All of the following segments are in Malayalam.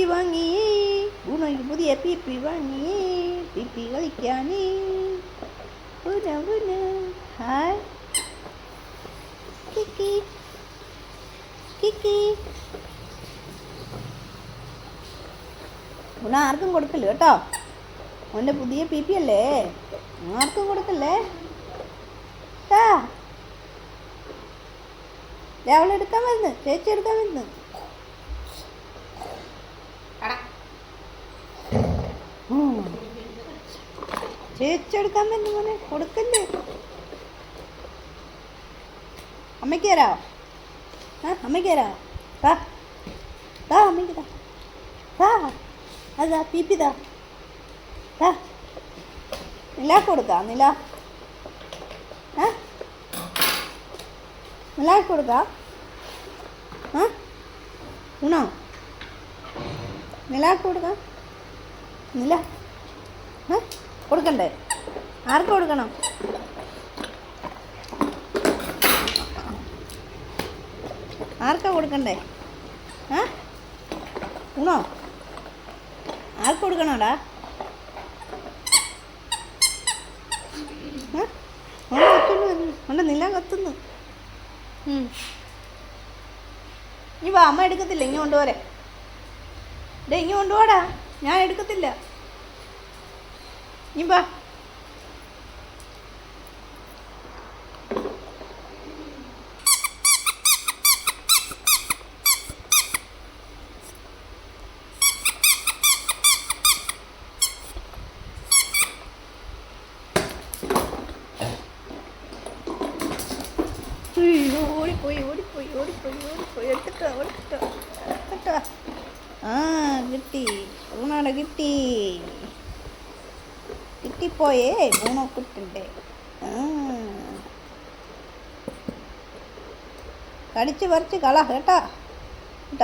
പി വാങ്ങി. ഊണോയ്ക്ക് പുതിയ പി വാങ്ങി. പി കളിക്കാൻ. ഹായ് കിക്കി കിക്കി. ഊണ ആർക്കും കൊടുക്കല്ലോ കേട്ടോ. അവൻ്റെ പുതിയ പി അല്ലേ, ആർക്കും കൊടുക്കല്ലേ. രാവിലെ എടുക്കാൻ വരുന്നു, ചേച്ചി എടുക്കാൻ വരുന്നു. ചേച്ചി എടുക്കാൻ വരുന്നു മോനെ, കൊടുക്കല്ലേ. അമ്മയ്ക്ക് തരാമോ? അമ്മയ്ക്ക് തരാമോ? അമ്മയ്ക്ക് അതാ പി താ. നിലാക്ക് കൊടുക്കാം. നിലാക്ക് കൊടുക്കാം. ഊണോ നിലാക്ക് കൊടുക്കാം. നില കൊടുക്കണ്ടേ? ആർക്ക് കൊടുക്കണം? ആർക്കാ കൊടുക്കണ്ടേ? ഊണോ ആർക്ക് കൊടുക്കണോടാ? നില കത്തുന്നു. ഇനി വാ, അമ്മ എടുക്കത്തില്ല. ഇങ്ങ് കൊണ്ടുപോരെ. ഇങ്ങ് കൊണ്ടുപോടാ, ഞാൻ എടുക്കത്തില്ല. ഇനി വാ. ഓടിപ്പോയി എടുത്തിട്ടോ. കിട്ടി. ഊണാടെ കിട്ടിപ്പോയേ. ഊണൊക്കിട്ടുണ്ട്. കടിച്ച് പറിച്ച് കള കേട്ടോ.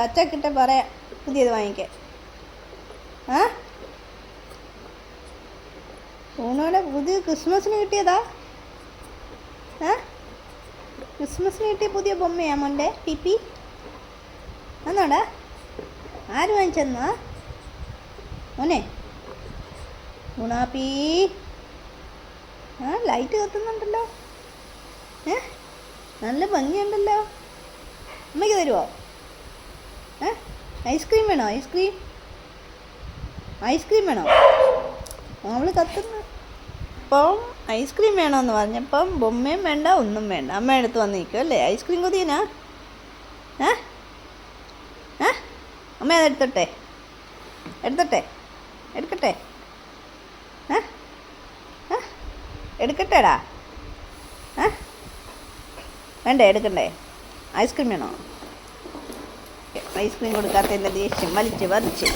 അച്ചക്കിട്ട പറയാം പുതിയത് വാങ്ങിക്കാൻ. ഊണോടെ പുതിയ ക്രിസ്മസിന് കിട്ടിയതാ. ക്രിസ്മസിന് കിട്ടിയ പുതിയ ബൊമ്മയാ മോൻ്റെ പി. എന്നാടാ ആര് വാങ്ങിച്ചെന്നാ മോനെ? ഊണാപ്പി. ലൈറ്റ് കത്തുന്നുണ്ടല്ലോ. നല്ല ഭംഗിയുണ്ടല്ലോ. അമ്മയ്ക്ക് തരുമോ? ഐസ്ക്രീം വേണോ? ഐസ്ക്രീം വേണോ? അവൾ കത്തുന്നു. ഇപ്പം ഐസ്ക്രീം വേണമെന്ന് പറഞ്ഞപ്പം ബൊമ്മയും വേണ്ട, ഒന്നും വേണ്ട. അമ്മ അടുത്ത് വന്ന് നിൽക്കും അല്ലേ? ഐസ്ക്രീം കൊതിയനാ? അമ്മ അതെടുത്തോട്ടെ? എടുക്കട്ടെ? എടുക്കട്ടേടാ? വേണ്ടേ? എടുക്കണ്ടേ? ഐസ്ക്രീം വേണോ? ഐസ്ക്രീം കൊടുക്കാത്തതിൻ്റെ ദേഷ്യം വലിച്ച് വരച്ച്.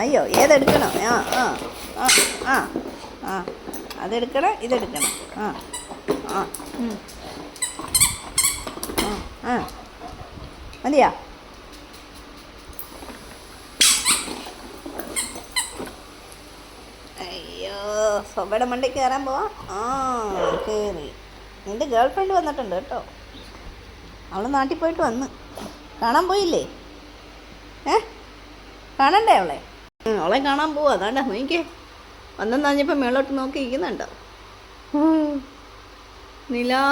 അയ്യോ, ഏതെടുക്കണം? അതെടുക്കണം, ഇതെടുക്കണം. മതിയാ? അയ്യോ, സ്വബയുടെ മണ്ടയ്ക്ക് കയറാൻ പോവാം. കയറി. നിൻ്റെ ഗേൾ ഫ്രണ്ട് വന്നിട്ടുണ്ട് കേട്ടോ. അവൾ നാട്ടിൽ പോയിട്ട് വന്ന്. കാണാൻ പോയില്ലേ? കാണണ്ടേ അവളെ? അവളെ കാണാൻ പോവാ. അതാണ്ടാ നോക്കിക്കേ. വന്നെന്ന് പറഞ്ഞപ്പോൾ മേളോട്ട് നോക്കി ഇരിക്കുന്നുണ്ടോ? നിലാ